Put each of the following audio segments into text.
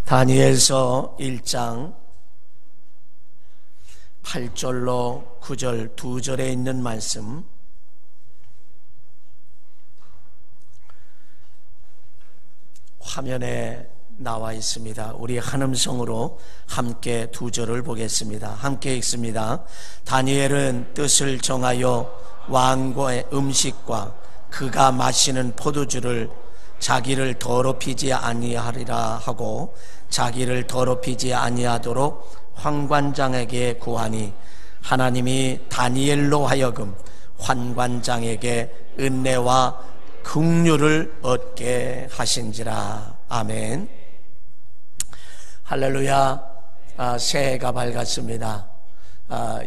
다니엘서 1장 8절로 9절 두 절에 있는 말씀, 화면에 나와 있습니다. 우리 한음성으로 함께 두 절을 보겠습니다. 함께 읽습니다. 다니엘은 뜻을 정하여 왕과의 음식과 그가 마시는 포도주를 자기를 더럽히지 아니하리라 하고 자기를 더럽히지 아니하도록 환관장에게 구하니 하나님이 다니엘로 하여금 환관장에게 은혜와 긍휼을 얻게 하신지라. 아멘. 할렐루야. 새해가 밝았습니다.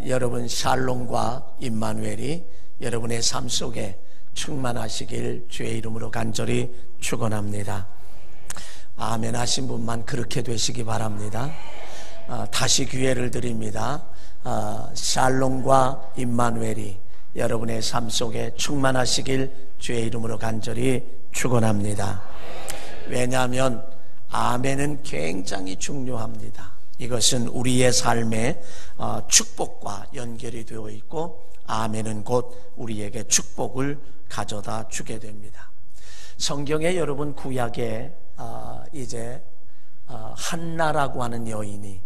여러분 샬롬과 임마누엘이 여러분의 삶 속에 충만하시길 주의 이름으로 간절히 축원합니다. 아멘 하신 분만 그렇게 되시기 바랍니다. 다시 기회를 드립니다. 샬롬과 임마누엘이 여러분의 삶 속에 충만하시길 주의 이름으로 간절히 축원합니다. 왜냐하면 아멘은 굉장히 중요합니다. 이것은 우리의 삶의 축복과 연결이 되어 있고 아멘은 곧 우리에게 축복을 가져다 주게 됩니다. 성경에 여러분 구약에 이제 한나라고 하는 여인이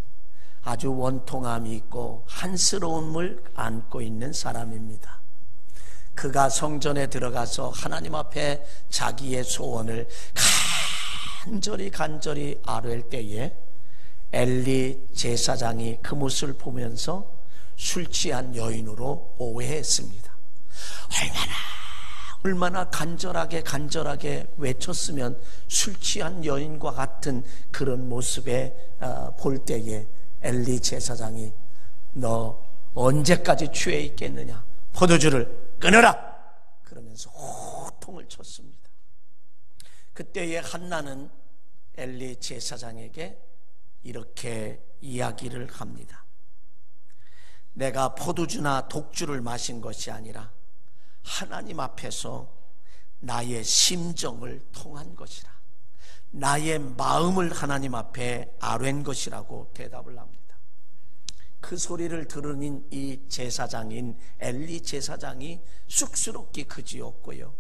아주 원통함이 있고 한스러움을 안고 있는 사람입니다. 그가 성전에 들어가서 하나님 앞에 자기의 소원을 간절히 아뢰을 때에 엘리 제사장이 그 모습을 보면서 술 취한 여인으로 오해했습니다. 얼마나 간절하게 외쳤으면 술 취한 여인과 같은 그런 모습에 볼 때에 엘리 제사장이 너 언제까지 취해 있겠느냐, 포도주를 끊어라 그러면서 호통을 쳤습니다. 그때에 한나는 엘리 제사장에게 이렇게 이야기를 합니다. 내가 포도주나 독주를 마신 것이 아니라 하나님 앞에서 나의 심정을 통한 것이라, 나의 마음을 하나님 앞에 아뢰는 것이라고 대답을 합니다. 그 소리를 들은 이 제사장인 엘리 제사장이 쑥스럽게 그지었고요,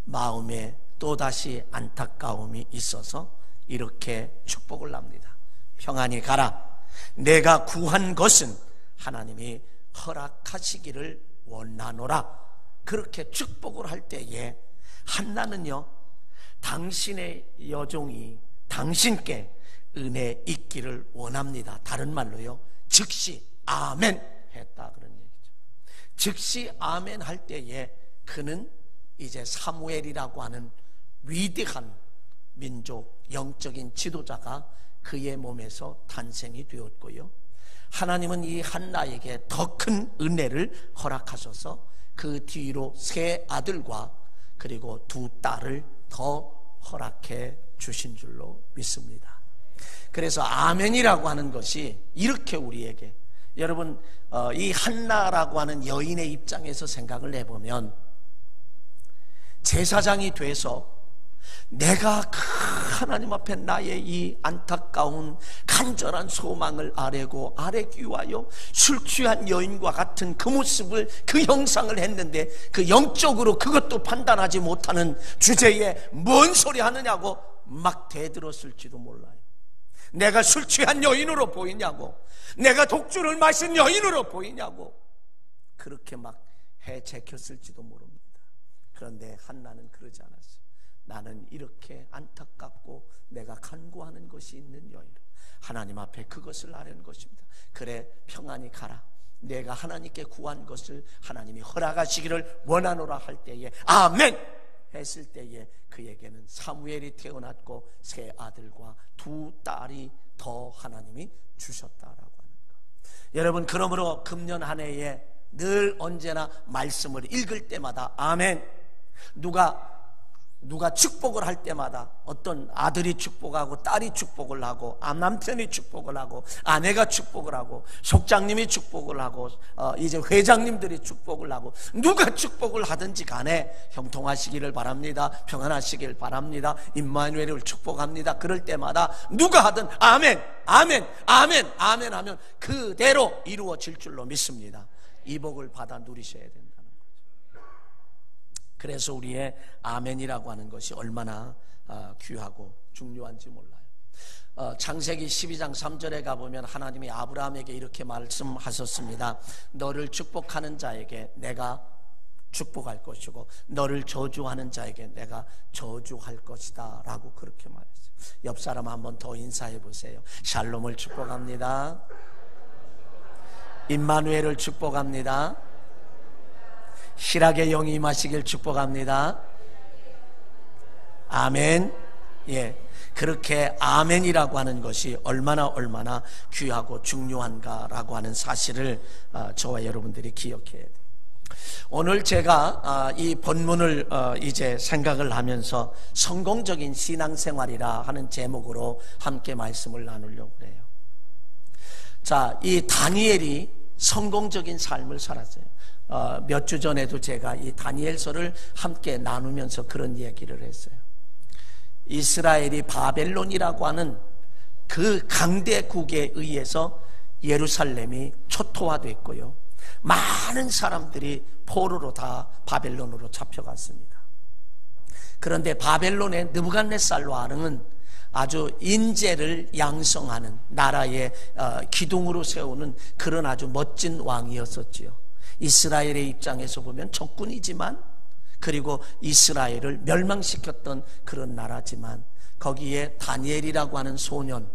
마음에 또다시 안타까움이 있어서 이렇게 축복을 합니다. 평안히 가라. 내가 구한 것은 하나님이 허락하시기를 원하노라. 그렇게 축복을 할 때에 한나는요, 당신의 여종이 당신께 은혜 있기를 원합니다. 다른 말로요, 즉시 아멘 했다 그런 얘기죠. 즉시 아멘 할 때에 그는 이제 사무엘이라고 하는 위대한 민족 영적인 지도자가 그의 몸에서 탄생이 되었고요, 하나님은 이 한나에게 더 큰 은혜를 허락하셔서 그 뒤로 세 아들과 그리고 두 딸을 더 허락해 주신 줄로 믿습니다. 그래서 아멘이라고 하는 것이 이렇게 우리에게, 여러분 이 한나라고 하는 여인의 입장에서 생각을 해보면, 제사장이 돼서 내가 하나님 앞에 나의 이 안타까운 간절한 소망을 아뢰기 위하여 술 취한 여인과 같은 그 모습을, 그 형상을 했는데 그 영적으로 그것도 판단하지 못하는 주제에 뭔 소리 하느냐고 막 대들었을지도 몰라요. 내가 술 취한 여인으로 보이냐고, 내가 독주를 마신 여인으로 보이냐고 그렇게 막 해제켰을지도 모릅니다. 그런데 한나는 그러지 않았어요. 나는 이렇게 안타깝고 내가 간구하는 것이 있는 여인으로 하나님 앞에 그것을 아뢰는 것입니다. 그래, 평안히 가라. 내가 하나님께 구한 것을 하나님이 허락하시기를 원하노라 할 때에 아멘 했을 때에 그에게는 사무엘이 태어났고 세 아들과 두 딸이 더 하나님이 주셨다라고 하는 것. 여러분, 그러므로 금년 한 해에 늘 언제나 말씀을 읽을 때마다 아멘, 누가 누가 축복을 할 때마다 어떤 아들이 축복하고 딸이 축복을 하고 남편이 축복을 하고 아내가 축복을 하고 속장님이 축복을 하고 이제 회장님들이 축복을 하고 누가 축복을 하든지 간에 형통하시기를 바랍니다, 평안하시길 바랍니다, 임마누엘을 축복합니다. 그럴 때마다 누가 하든 아멘 아멘 아멘 아멘 하면 그대로 이루어질 줄로 믿습니다. 이 복을 받아 누리셔야 된다는 거죠. 그래서 우리의 아멘이라고 하는 것이 얼마나 귀하고 중요한지 몰라요. 창세기 12장 3절에 가보면 하나님이 아브라함에게 이렇게 말씀하셨습니다. 너를 축복하는 자에게 내가 축복할 것이고 너를 저주하는 자에게 내가 저주할 것이다 라고 그렇게 말했어요. 옆 사람 한 번 더 인사해 보세요. 샬롬을 축복합니다. 임마누엘을 축복합니다. 희락의 영이 임하시길 축복합니다. 아멘. 예, 그렇게 아멘이라고 하는 것이 얼마나 귀하고 중요한가라고 하는 사실을 저와 여러분들이 기억해야 돼요. 오늘 제가 이 본문을 이제 생각을 하면서 성공적인 신앙생활이라 하는 제목으로 함께 말씀을 나누려고 해요. 자, 이 다니엘이 성공적인 삶을 살았어요. 몇 주 전에도 제가 이 다니엘서를 함께 나누면서 그런 얘기를 했어요. 이스라엘이 바벨론이라고 하는 그 강대국에 의해서 예루살렘이 초토화됐고요, 많은 사람들이 포로로 다 바벨론으로 잡혀갔습니다. 그런데 바벨론의 느부갓네살 왕은 아주 인재를 양성하는 나라의 기둥으로 세우는 그런 아주 멋진 왕이었었지요. 이스라엘의 입장에서 보면 적군이지만, 그리고 이스라엘을 멸망시켰던 그런 나라지만, 거기에 다니엘이라고 하는 소년,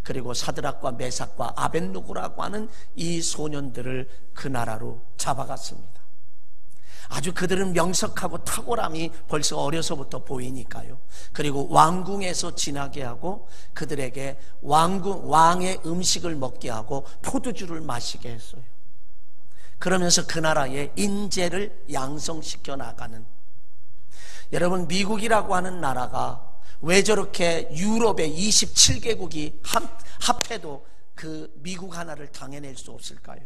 그리고 사드락과 메삭과 아벳느고라고 하는 이 소년들을 그 나라로 잡아갔습니다. 아주 그들은 명석하고 탁월함이 벌써 어려서부터 보이니까요. 그리고 왕궁에서 지나게 하고 그들에게 왕의 음식을 먹게 하고 포도주를 마시게 했어요. 그러면서 그 나라의 인재를 양성시켜 나가는, 여러분, 미국이라고 하는 나라가 왜 저렇게 유럽의 27개국이 합해도 그 미국 하나를 당해낼 수 없을까요?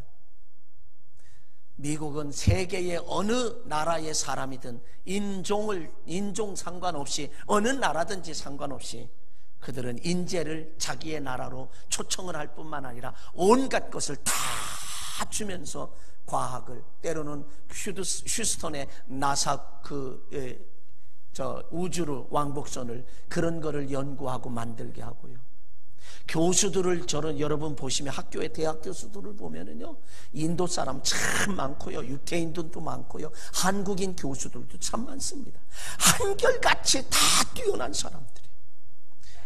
미국은 세계의 어느 나라의 사람이든 인종 상관없이, 어느 나라든지 상관없이 그들은 인재를 자기의 나라로 초청을 할 뿐만 아니라 온갖 것을 다 주면서 과학을, 때로는 휴스턴의 나사 우주로 왕복선을, 그런 거를 연구하고 만들게 하고요. 교수들을 여러분 보시면 학교의 대학 교수들을 보면은요, 인도 사람 참 많고요, 유태인들도 많고요, 한국인 교수들도 참 많습니다. 한결같이 다 뛰어난 사람들이,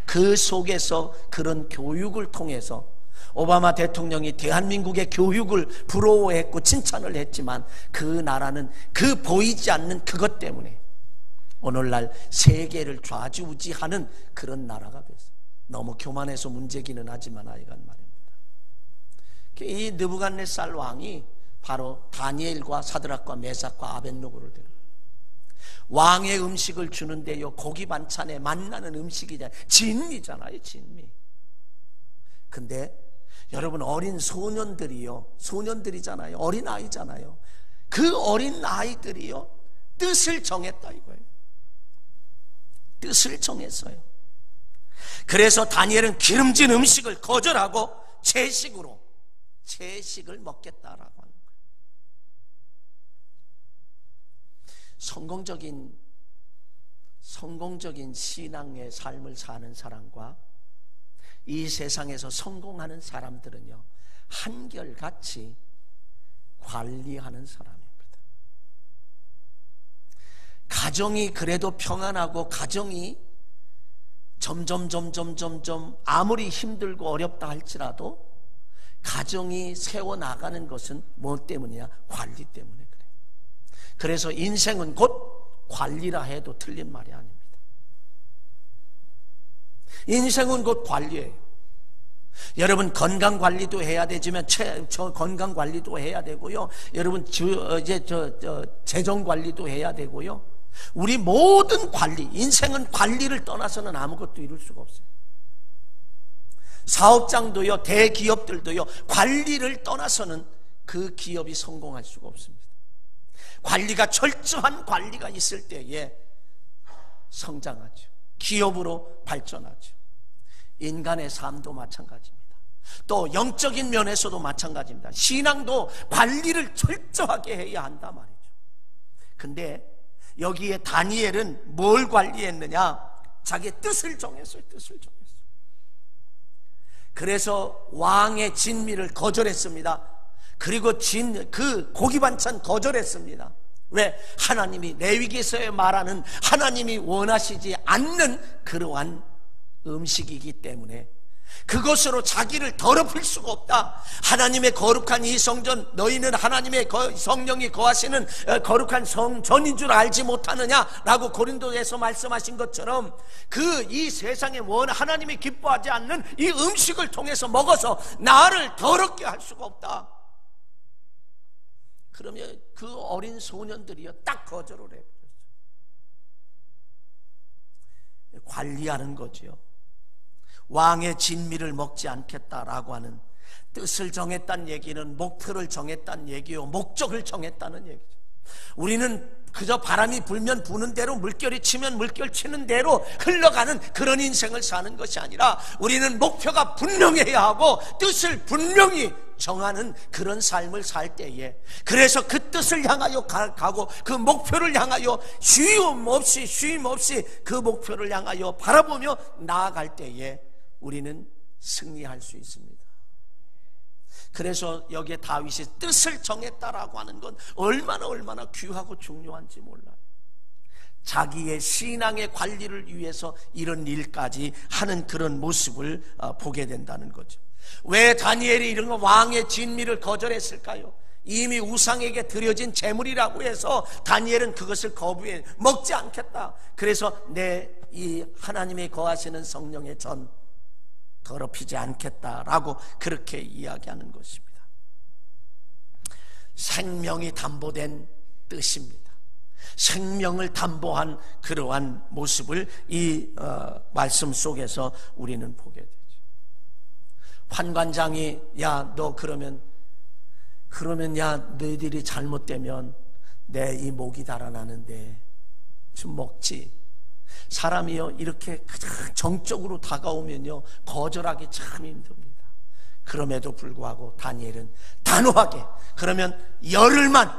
그 속에서 그런 교육을 통해서 오바마 대통령이 대한민국의 교육을 부러워했고 칭찬을 했지만, 그 나라는 그 보이지 않는 그것 때문에 오늘날 세계를 좌지우지하는 그런 나라가 됐어요. 너무 교만해서 문제기는 하지만 하여간 말입니다. 이 느부갓네살 왕이 바로 다니엘과 사드락과 메삭과 아벳느고를 데려요. 왕의 음식을 주는데요, 고기 반찬에 만나는 음식이잖아요. 진미잖아요, 진미. 근데 여러분, 어린 소년들이잖아요. 어린 아이잖아요. 그 어린 아이들이요, 뜻을 정했다 이거예요. 뜻을 정했어요. 그래서 다니엘은 기름진 음식을 거절하고 채식을 먹겠다라고 하는 거예요. 성공적인 신앙의 삶을 사는 사람과 이 세상에서 성공하는 사람들은요, 한결같이 관리하는 사람입니다. 가정이 그래도 평안하고, 가정이 점점 아무리 힘들고 어렵다 할지라도 가정이 세워나가는 것은 뭐 때문이냐? 관리 때문에 그래. 그래서 인생은 곧 관리라 해도 틀린 말이 아닙니다. 인생은 곧 관리예요. 여러분, 건강관리도 해야 되지만 건강관리도 해야 되고요, 여러분 재정관리도 해야 되고요, 우리 모든 관리, 인생은 관리를 떠나서는 아무것도 이룰 수가 없어요. 사업장도요, 대기업들도요, 관리를 떠나서는 그 기업이 성공할 수가 없습니다. 관리가 철저한 관리가 있을 때에 성장하죠. 기업으로 발전하죠. 인간의 삶도 마찬가지입니다. 또 영적인 면에서도 마찬가지입니다. 신앙도 관리를 철저하게 해야 한단 말이죠. 근데 여기에 다니엘은 뭘 관리했느냐? 자기의 뜻을 정했어요. 뜻을 정했어요. 그래서 왕의 진미를 거절했습니다. 그리고 그 고기 반찬 거절했습니다. 왜? 하나님이, 레위기서에 말하는 하나님이 원하시지 않는 그러한 음식이기 때문에 그것으로 자기를 더럽힐 수가 없다. 하나님의 거룩한 이 성전, 너희는 하나님의 성령이 거하시는 거룩한 성전인 줄 알지 못하느냐라고 고린도에서 말씀하신 것처럼 이 세상에 하나님이 기뻐하지 않는 이 음식을 통해서 먹어서 나를 더럽게 할 수가 없다. 그러면 그 어린 소년들이요, 딱 거절을 해버렸어요. 관리하는 거지요. 왕의 진미를 먹지 않겠다라고 하는, 뜻을 정했다는 얘기는 목표를 정했다는 얘기요, 목적을 정했다는 얘기죠. 우리는 그저 바람이 불면 부는 대로, 물결이 치면 물결 치는 대로 흘러가는 그런 인생을 사는 것이 아니라 우리는 목표가 분명해야 하고 뜻을 분명히 정하는 그런 삶을 살 때에, 그래서 그 뜻을 향하여 가고 그 목표를 향하여 쉼 없이 그 목표를 향하여 바라보며 나아갈 때에 우리는 승리할 수 있습니다. 그래서 여기에 다윗이 뜻을 정했다라고 하는 건 얼마나 귀하고 중요한지 몰라요. 자기의 신앙의 관리를 위해서 이런 일까지 하는 그런 모습을 보게 된다는 거죠. 왜 다니엘이 이런 왕의 진미를 거절했을까요? 이미 우상에게 드려진 제물이라고 해서 다니엘은 그것을 거부해 먹지 않겠다. 그래서 이 하나님이 거하시는 성령의 전 더럽히지 않겠다라고 그렇게 이야기하는 것입니다. 생명이 담보된 뜻입니다. 생명을 담보한 그러한 모습을 이 말씀 속에서 우리는 보게 되죠. 판관장이 야, 너 그러면 야, 너희들이 잘못되면 내 이 목이 달아나는데 좀 먹지. 사람이요, 이렇게 정적으로 다가오면요, 거절하기 참 힘듭니다. 그럼에도 불구하고 다니엘은 단호하게, 그러면 열흘만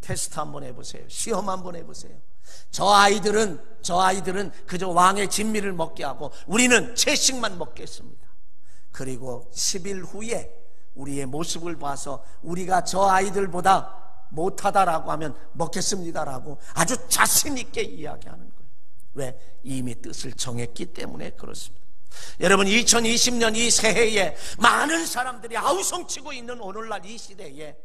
테스트 한번 해보세요. 시험 한번 해보세요. 저 아이들은 그저 왕의 진미를 먹게 하고 우리는 채식만 먹겠습니다. 그리고 10일 후에 우리의 모습을 봐서 우리가 저 아이들보다 못하다라고 하면 먹겠습니다라고 아주 자신 있게 이야기하는 거예요. 왜? 이미 뜻을 정했기 때문에 그렇습니다. 여러분, 2020년 이 새해에 많은 사람들이 아우성치고 있는 오늘날 이 시대에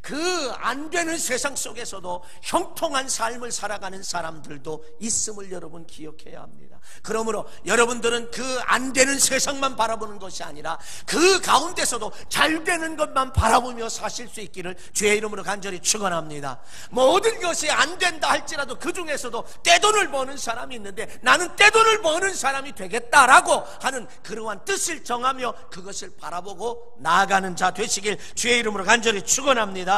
그 안 되는 세상 속에서도 형통한 삶을 살아가는 사람들도 있음을 여러분 기억해야 합니다. 그러므로 여러분들은 그 안 되는 세상만 바라보는 것이 아니라 그 가운데서도 잘 되는 것만 바라보며 사실 수 있기를 주의 이름으로 간절히 축원합니다. 모든 것이 안 된다 할지라도 그 중에서도 떼돈을 버는 사람이 있는데 나는 떼돈을 버는 사람이 되겠다라고 하는 그러한 뜻을 정하며 그것을 바라보고 나아가는 자 되시길 주의 이름으로 간절히 축원합니다.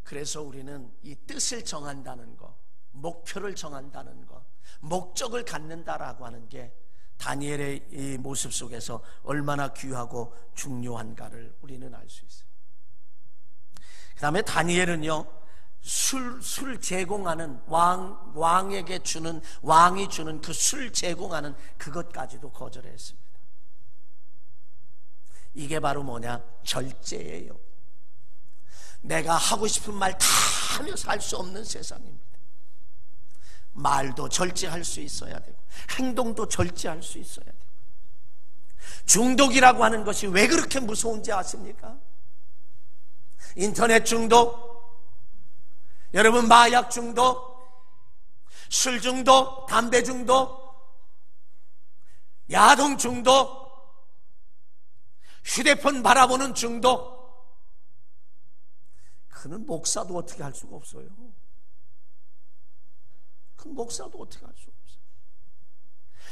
그래서 우리는 이 뜻을 정한다는 것, 목표를 정한다는 것, 목적을 갖는다라고 하는 게 다니엘의 이 모습 속에서 얼마나 귀하고 중요한가를 우리는 알 수 있어요. 그 다음에 다니엘은요, 술 제공하는 왕에게 주는, 왕이 주는 그 술 제공하는 그것까지도 거절했습니다. 이게 바로 뭐냐? 절제예요. 내가 하고 싶은 말 다 하며 살 수 없는 세상입니다. 말도 절제할 수 있어야 되고 행동도 절제할 수 있어야 되고. 중독이라고 하는 것이 왜 그렇게 무서운지 아십니까? 인터넷 중독, 여러분 마약 중독, 술 중독, 담배 중독, 야동 중독, 휴대폰 바라보는 중독, 그는 목사도 어떻게 할 수가 없어요. 그 목사도 어떻게 할 수가 없어요.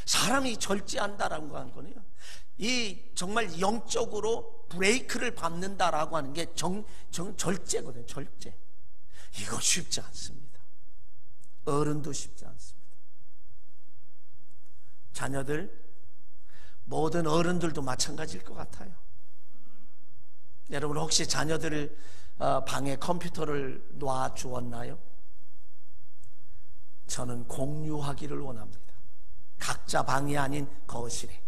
사람이 절제한다라는 거 하는 거는요, 이 정말 영적으로 브레이크를 밟는다라고 하는 게 절제거든요. 절제. 이거 쉽지 않습니다. 어른도 쉽지 않습니다. 자녀들, 모든 어른들도 마찬가지일 것 같아요. 여러분 혹시 자녀들을 방에 컴퓨터를 놔 주었나요? 저는 공유하기를 원합니다. 각자 방이 아닌 거실에.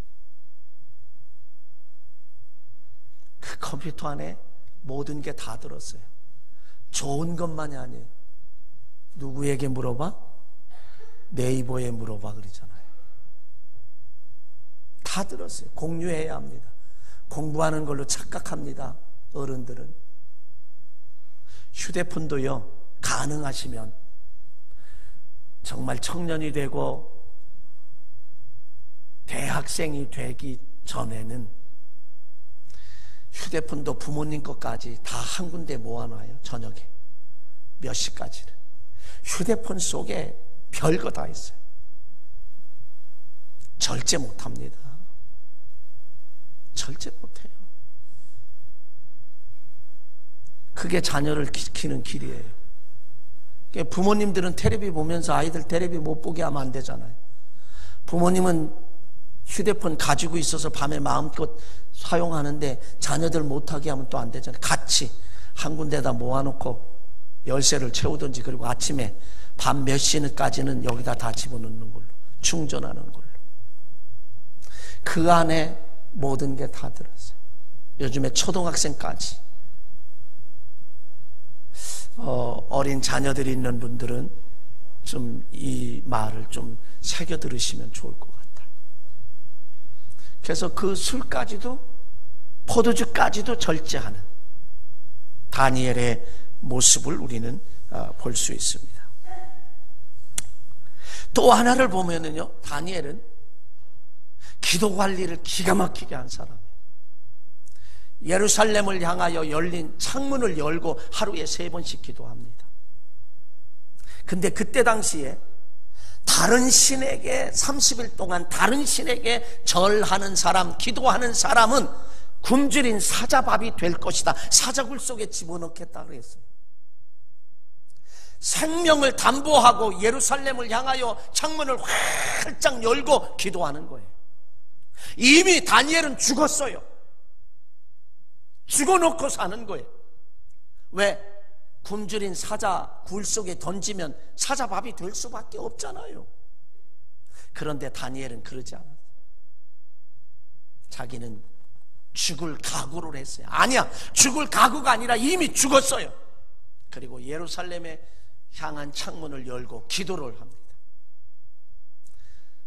그 컴퓨터 안에 모든 게 다 들었어요. 좋은 것만이 아니에요. 누구에게 물어봐? 네이버에 물어봐 그러잖아요. 다 들었어요. 공유해야 합니다. 공부하는 걸로 착각합니다. 어른들은. 휴대폰도요, 가능하시면 정말 청년이 되고 대학생이 되기 전에는 휴대폰도 부모님 것까지 다 한 군데 모아놔요. 저녁에 몇 시까지를. 휴대폰 속에 별거 다 있어요. 절제 못합니다. 절제 못해요. 그게 자녀를 키우는 길이에요. 부모님들은 텔레비 보면서 아이들 텔레비 못 보게 하면 안 되잖아요. 부모님은 휴대폰 가지고 있어서 밤에 마음껏 사용하는데 자녀들 못하게 하면 또 안 되잖아요. 같이 한 군데다 모아놓고 열쇠를 채우든지, 그리고 아침에 밤 몇 시까지는 여기다 다 집어넣는 걸로, 충전하는 걸로. 그 안에 모든 게 다 들었어요. 요즘에 초등학생까지. 어린 자녀들이 있는 분들은 좀 이 말을 좀 새겨 들으시면 좋을 것 같아요. 그래서 그 술까지도, 포도주까지도 절제하는 다니엘의 모습을 우리는 볼 수 있습니다. 또 하나를 보면은요, 다니엘은 기도 관리를 기가 막히게 한 사람이에요. 예루살렘을 향하여 열린 창문을 열고 하루에 3번씩 기도합니다. 근데 그때 당시에 다른 신에게 30일 동안 다른 신에게 절하는 사람, 기도하는 사람은 굶주린 사자밥이 될 것이다. 사자굴 속에 집어넣겠다 그랬어요. 생명을 담보하고 예루살렘을 향하여 창문을 활짝 열고 기도하는 거예요. 이미 다니엘은 죽었어요. 죽어놓고 사는 거예요. 왜? 굶주린 사자 굴 속에 던지면 사자밥이 될 수밖에 없잖아요. 그런데 다니엘은 그러지 않았어요. 자기는 죽을 각오를 했어요. 아니야, 죽을 각오가 아니라 이미 죽었어요. 그리고 예루살렘에 향한 창문을 열고 기도를 합니다.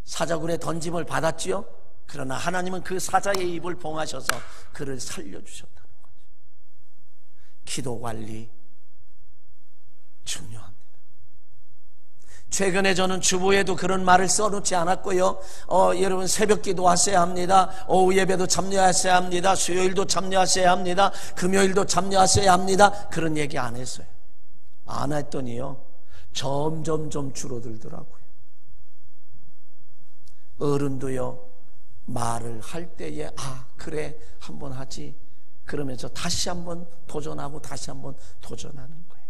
사자굴에 던짐을 받았지요. 그러나 하나님은 그 사자의 입을 봉하셔서 그를 살려주셨다는 거죠. 기도 관리 중요합니다. 최근에 저는 주보에도 그런 말을 써놓지 않았고요. 여러분 새벽 기도 하셔야 합니다. 오후 예배도 참여하셔야 합니다. 수요일도 참여하셔야 합니다. 금요일도 참여하셔야 합니다. 그런 얘기 안 했어요. 안 했더니요, 점점점 줄어들더라고요. 어른도요, 말을 할 때에 그래 한번 하지 그러면서 다시 한번 도전하고 다시 한번 도전하는 거예요.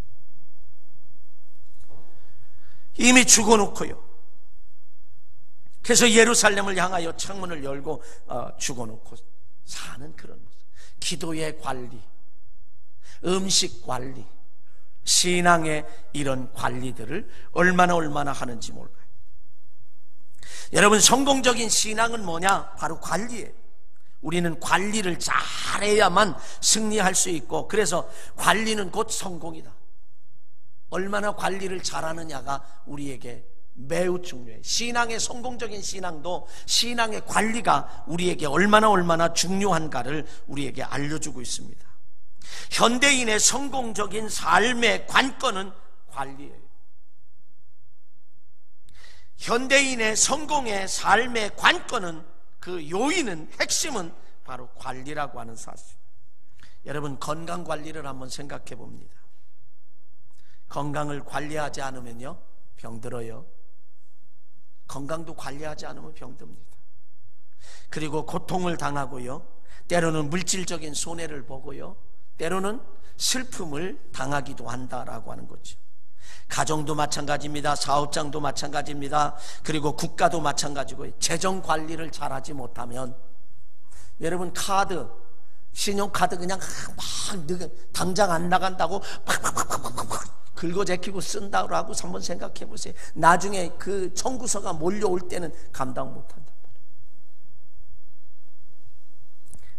이미 죽어놓고요. 그래서 예루살렘을 향하여 창문을 열고 죽어놓고 사는 그런 모습. 기도의 관리, 음식 관리, 신앙의 이런 관리들을 얼마나 하는지 몰라요. 여러분, 성공적인 신앙은 뭐냐? 바로 관리예요. 우리는 관리를 잘해야만 승리할 수 있고, 그래서 관리는 곧 성공이다. 얼마나 관리를 잘하느냐가 우리에게 매우 중요해요. 신앙의 성공적인 신앙도 신앙의 관리가 우리에게 얼마나 중요한가를 우리에게 알려주고 있습니다. 현대인의 성공적인 삶의 관건은 관리예요. 현대인의 성공의 삶의 관건은, 그 요인은, 핵심은 바로 관리라고 하는 사실. 여러분, 건강 관리를 한번 생각해 봅니다. 건강을 관리하지 않으면요, 병들어요. 건강도 관리하지 않으면 병듭니다. 그리고 고통을 당하고요, 때로는 물질적인 손해를 보고요, 때로는 슬픔을 당하기도 한다라고 하는 거죠. 가정도 마찬가지입니다. 사업장도 마찬가지입니다. 그리고 국가도 마찬가지고, 재정 관리를 잘하지 못하면, 여러분 카드, 신용카드 그냥 막 당장 안 나간다고 팍팍팍팍팍 긁어제끼고 쓴다고 하고 한번 생각해 보세요. 나중에 그 청구서가 몰려올 때는 감당 못한단 말이에요.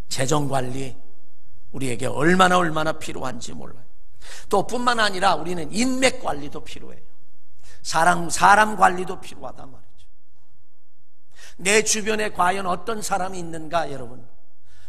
재정관리 우리에게 얼마나 필요한지 몰라요. 또 뿐만 아니라 우리는 인맥관리도 필요해요. 사람 관리도 필요하단 말이죠. 내 주변에 과연 어떤 사람이 있는가, 여러분.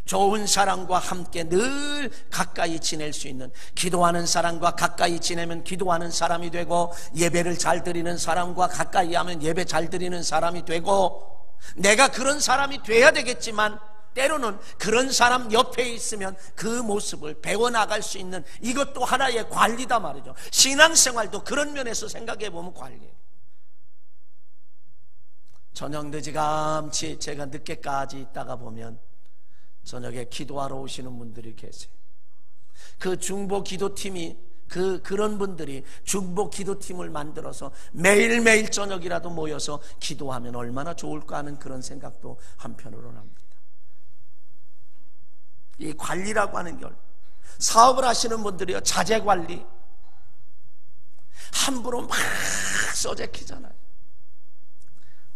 좋은 사람과 함께 늘 가까이 지낼 수 있는, 기도하는 사람과 가까이 지내면 기도하는 사람이 되고, 예배를 잘 드리는 사람과 가까이 하면 예배 잘 드리는 사람이 되고, 내가 그런 사람이 돼야 되겠지만 때로는 그런 사람 옆에 있으면 그 모습을 배워나갈 수 있는, 이것도 하나의 관리다 말이죠. 신앙생활도 그런 면에서 생각해 보면 관리예요. 저녁 늦이감치 제가 늦게까지 있다가 보면 저녁에 기도하러 오시는 분들이 계세요. 그 중보 기도팀이, 그런 분들이 중보 기도팀을 만들어서 매일매일 저녁이라도 모여서 기도하면 얼마나 좋을까 하는 그런 생각도 한편으로는 합니다. 이 관리라고 하는 게, 사업을 하시는 분들이요, 자재 관리 함부로 막 써제키잖아요.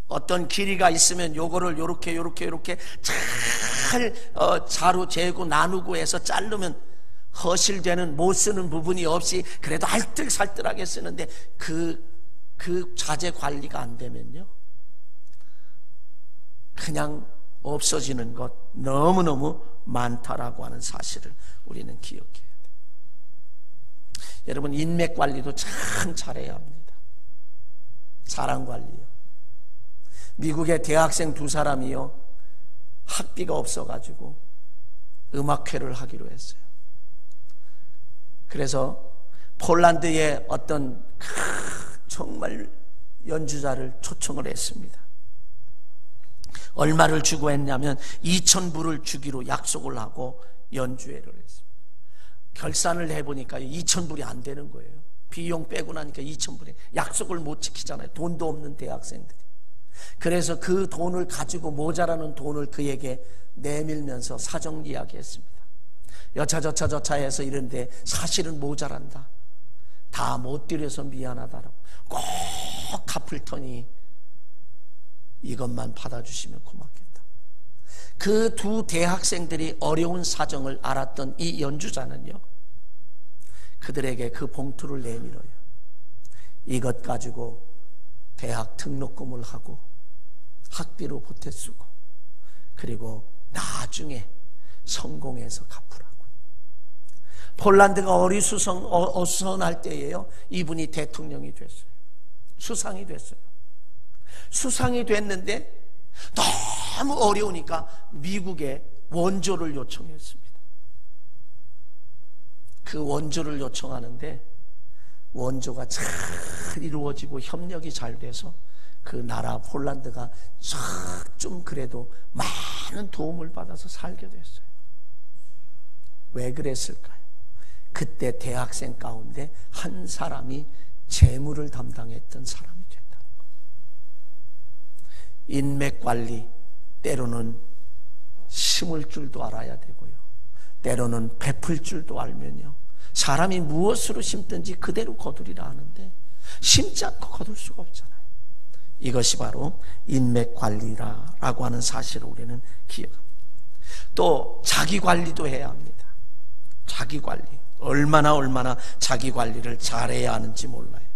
어떤 길이가 있으면 요거를 요렇게 잘 자로 재고 나누고 해서 자르면 허실되는, 못 쓰는 부분이 없이 그래도 알뜰살뜰하게 쓰는데, 그 자재 관리가 안 되면요, 그냥 없어지는 것 너무너무 많다라고 하는 사실을 우리는 기억해야 돼요. 여러분, 인맥 관리도 참 잘해야 합니다. 사람 관리요. 미국의 대학생 2사람이요, 학비가 없어가지고 음악회를 하기로 했어요. 그래서 폴란드의 어떤 정말 연주자를 초청을 했습니다. 얼마를 주고 했냐면 2,000불을 주기로 약속을 하고 연주회를 했습니다. 결산을 해보니까 2,000불이 안 되는 거예요. 비용 빼고 나니까 2,000불이, 약속을 못 지키잖아요. 돈도 없는 대학생들이. 그래서 그 돈을 가지고, 모자라는 돈을 그에게 내밀면서 사정 이야기했습니다. 여차저차 해서 이런데 사실은 모자란다, 다 못 드려서 미안하다라고, 꼭 갚을 터니 이것만 받아주시면 고맙겠다. 그 2 대학생들이 어려운 사정을 알았던 이 연주자는요, 그들에게 그 봉투를 내밀어요. 이것 가지고 대학 등록금을 하고 학비로 보태 쓰고, 그리고 나중에 성공해서 갚으라고. 폴란드가 어수선할 때에요, 이분이 대통령이 됐어요. 수상이 됐어요. 수상이 됐는데 너무 어려우니까 미국에 원조를 요청했습니다. 그 원조를 요청하는데 원조가 잘 이루어지고 협력이 잘 돼서 그 나라 폴란드가 좀 그래도 많은 도움을 받아서 살게 됐어요. 왜 그랬을까요? 그때 대학생 가운데 한 사람이 재무를 담당했던 사람이 됐다는 거예요. 인맥 관리, 때로는 심을 줄도 알아야 되고요, 때로는 베풀 줄도 알면요, 사람이 무엇으로 심든지 그대로 거두리라 하는데 심지 않고 거둘 수가 없잖아요. 이것이 바로 인맥 관리라고 하는 사실을 우리는 기억합니다. 또 자기 관리도 해야 합니다. 자기 관리, 얼마나 자기 관리를 잘해야 하는지 몰라요.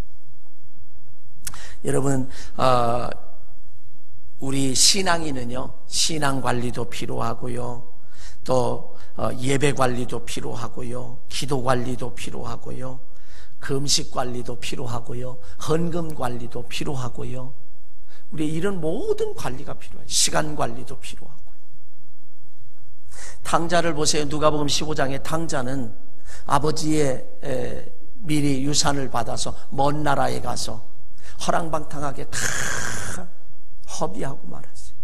여러분, 우리 신앙인은요, 신앙 관리도 필요하고요, 또 예배 관리도 필요하고요, 기도 관리도 필요하고요, 금식 관리도 필요하고요, 헌금 관리도 필요하고요, 우리 이런 모든 관리가 필요해요. 시간 관리도 필요하고요. 당자를 보세요. 누가복음 15장의 당자는 아버지의 미리 유산을 받아서 먼 나라에 가서 허랑방탕하게 다 허비하고 말았어요.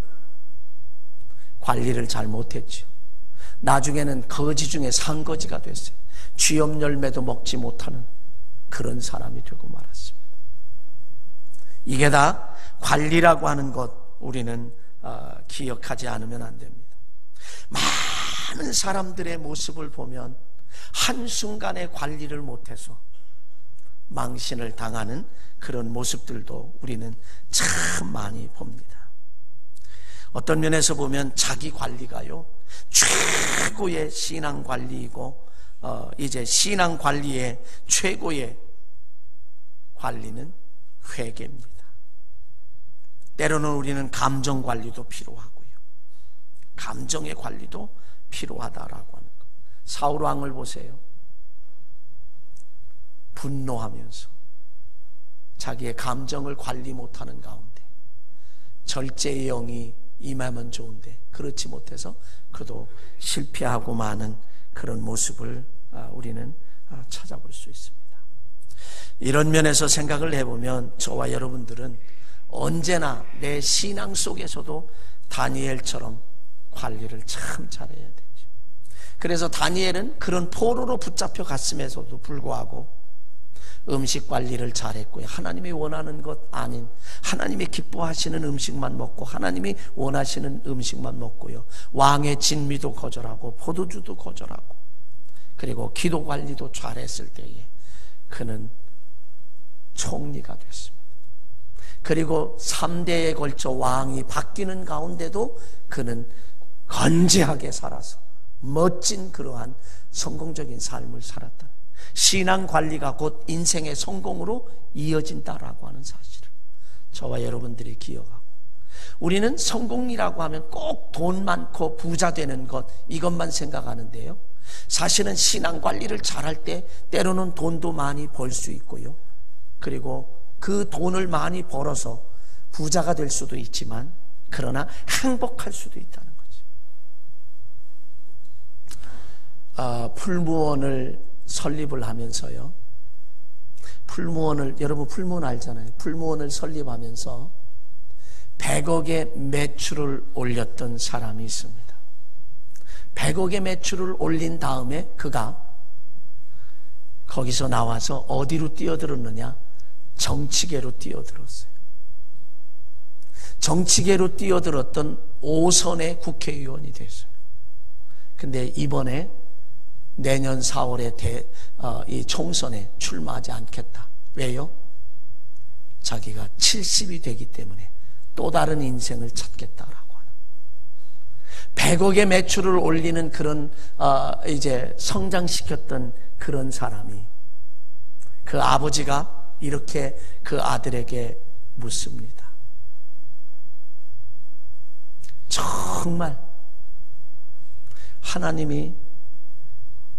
관리를 잘 못했죠. 나중에는 거지 중에 상거지가 됐어요. 쥐염 열매도 먹지 못하는 그런 사람이 되고 말았습니다. 이게 다 관리라고 하는 것 우리는 기억하지 않으면 안 됩니다. 많은 사람들의 모습을 보면 한순간에 관리를 못해서 망신을 당하는 그런 모습들도 우리는 참 많이 봅니다. 어떤 면에서 보면 자기 관리가요 최고의 신앙 관리이고 이제 신앙 관리의 최고의 관리는 회개입니다. 때로는 우리는 감정 관리도 필요하고요, 감정의 관리도 필요하다라고 하는 것. 사울 왕을 보세요. 분노하면서 자기의 감정을 관리 못하는 가운데 절제의 영이 임하면 좋은데 그렇지 못해서 그도 실패하고 마는 그런 모습을 우리는 찾아볼 수 있습니다. 이런 면에서 생각을 해보면 저와 여러분들은 언제나 내 신앙 속에서도 다니엘처럼 관리를 참 잘해야 되죠. 그래서 다니엘은 그런 포로로 붙잡혀 갔음에도 불구하고 음식 관리를 잘했고요. 하나님이 원하는 것 아닌 하나님이 기뻐하시는 음식만 먹고 하나님이 원하시는 음식만 먹고요. 왕의 진미도 거절하고 포도주도 거절하고 그리고 기도 관리도 잘했을 때에 그는 총리가 됐습니다. 그리고 3대에 걸쳐 왕이 바뀌는 가운데도 그는 건재하게 살아서 멋진 그러한 성공적인 삶을 살았다. 신앙 관리가 곧 인생의 성공으로 이어진다라고 하는 사실을 저와 여러분들이 기억하고, 우리는 성공이라고 하면 꼭 돈 많고 부자 되는 것 이것만 생각하는데요, 사실은 신앙 관리를 잘할 때 때로는 돈도 많이 벌 수 있고요, 그리고 그 돈을 많이 벌어서 부자가 될 수도 있지만 그러나 행복할 수도 있다는 거죠. 풀무원을 설립을 하면서요, 여러분 풀무원 알잖아요. 풀무원을 설립하면서 100억의 매출을 올렸던 사람이 있습니다. 100억의 매출을 올린 다음에 그가 거기서 나와서 어디로 뛰어들었느냐? 정치계로 뛰어들었어요. 정치계로 뛰어들었던 5선의 국회의원이 됐어요. 근데 이번에 내년 4월에 이 총선에 출마하지 않겠다. 왜요? 자기가 70이 되기 때문에 또 다른 인생을 찾겠다라고 하는, 100억의 매출을 올리는 그런 이제 성장시켰던 그런 사람이, 그 아버지가 이렇게 그 아들에게 묻습니다. 정말 하나님이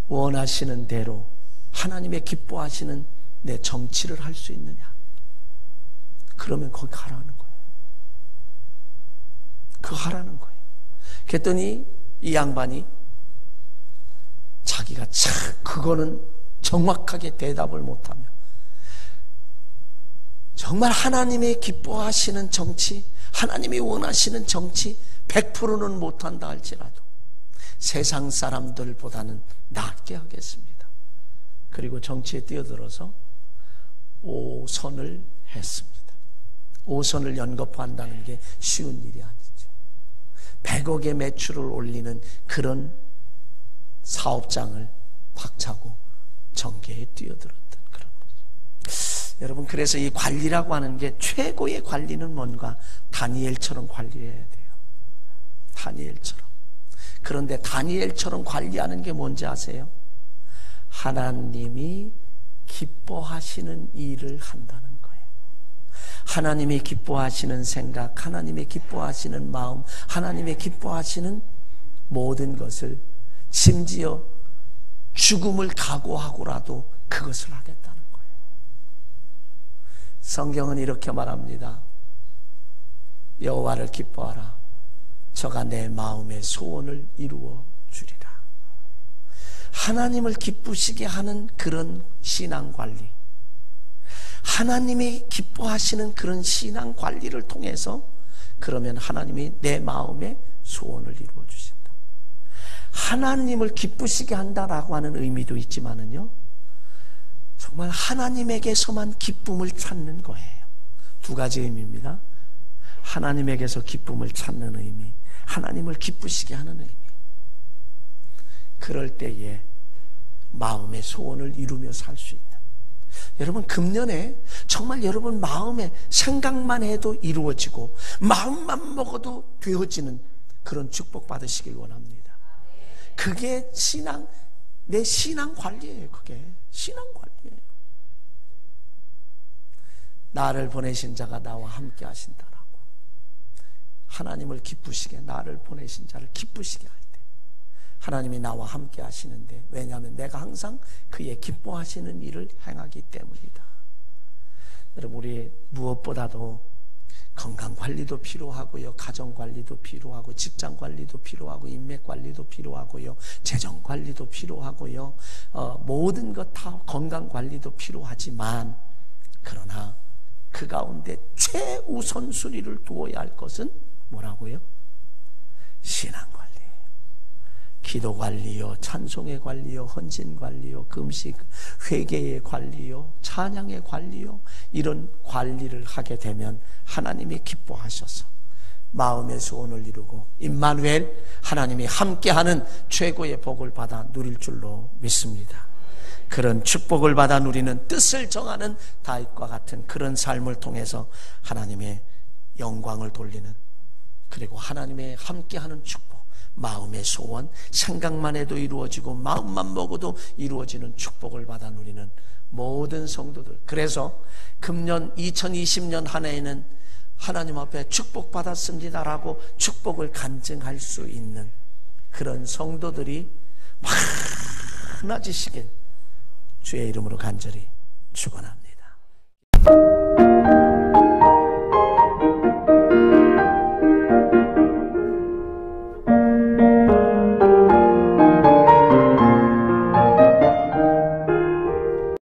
원하시는 대로 하나님의 기뻐하시는 내 정치를 할 수 있느냐? 그러면 거기 가라는 거예요. 그거 하라는 거예요. 그랬더니 이 양반이 자기가 그거는 정확하게 대답을 못하며, 정말 하나님의 기뻐하시는 정치, 하나님이 원하시는 정치 100%는 못한다 할지라도 세상 사람들보다는 낫게 하겠습니다. 그리고 정치에 뛰어들어서 5선을 했습니다. 5선을 연거푸한다는 게 쉬운 일이 아니죠. 100억의 매출을 올리는 그런 사업장을 박차고 정계에 뛰어들었던 그런 거죠. 여러분, 그래서 이 관리라고 하는 게 최고의 관리는 뭔가? 다니엘처럼 관리해야 돼요. 다니엘처럼. 그런데 다니엘처럼 관리하는 게 뭔지 아세요? 하나님이 기뻐하시는 일을 한다는 거예요. 하나님이 기뻐하시는 생각, 하나님이 기뻐하시는 마음, 하나님이 기뻐하시는 모든 것을, 심지어 죽음을 각오하고라도 그것을 하겠다는 거예요. 성경은 이렇게 말합니다. 여호와를 기뻐하라. 저가 내 마음의 소원을 이루어 주리라. 하나님을 기쁘시게 하는 그런 신앙관리, 하나님이 기뻐하시는 그런 신앙관리를 통해서 그러면 하나님이 내 마음의 소원을 이루어 주신다. 하나님을 기쁘시게 한다라고 하는 의미도 있지만은요, 정말 하나님에게서만 기쁨을 찾는 거예요. 두 가지 의미입니다. 하나님에게서 기쁨을 찾는 의미, 하나님을 기쁘시게 하는 의미. 그럴 때에 마음의 소원을 이루며 살 수 있는, 여러분 금년에 정말 여러분 마음에 생각만 해도 이루어지고 마음만 먹어도 되어지는 그런 축복 받으시길 원합니다. 그게 신앙, 내 신앙 관리예요. 그게 신앙 관리예요. 나를 보내신 자가 나와 함께 하신다라고, 하나님을 기쁘시게, 나를 보내신 자를 기쁘시게 할 때 하나님이 나와 함께 하시는데, 왜냐하면 내가 항상 그의 기뻐하시는 일을 행하기 때문이다. 여러분, 우리 무엇보다도 건강관리도 필요하고요, 가정관리도 필요하고, 직장관리도 필요하고, 인맥관리도 필요하고요, 재정관리도 필요하고요, 모든 것 다 건강관리도 필요하지만, 그러나 그 가운데 최우선순위를 두어야 할 것은 뭐라고요? 신앙관리, 기도관리요, 찬송의 관리요, 헌신관리요, 금식, 회개의 관리요, 찬양의 관리요, 이런 관리를 하게 되면 하나님이 기뻐하셔서 마음의 소원을 이루고 임마누엘, 하나님이 함께하는 최고의 복을 받아 누릴 줄로 믿습니다. 그런 축복을 받아 누리는, 뜻을 정하는 다윗과 같은 그런 삶을 통해서 하나님의 영광을 돌리는, 그리고 하나님의 함께하는 축복, 마음의 소원, 생각만 해도 이루어지고 마음만 먹어도 이루어지는 축복을 받아 누리는 모든 성도들. 그래서 금년 2020년 한 해에는 하나님 앞에 축복받았습니다라고 축복을 간증할 수 있는 그런 성도들이 많아지시길 주의 이름으로 간절히 축원합니다.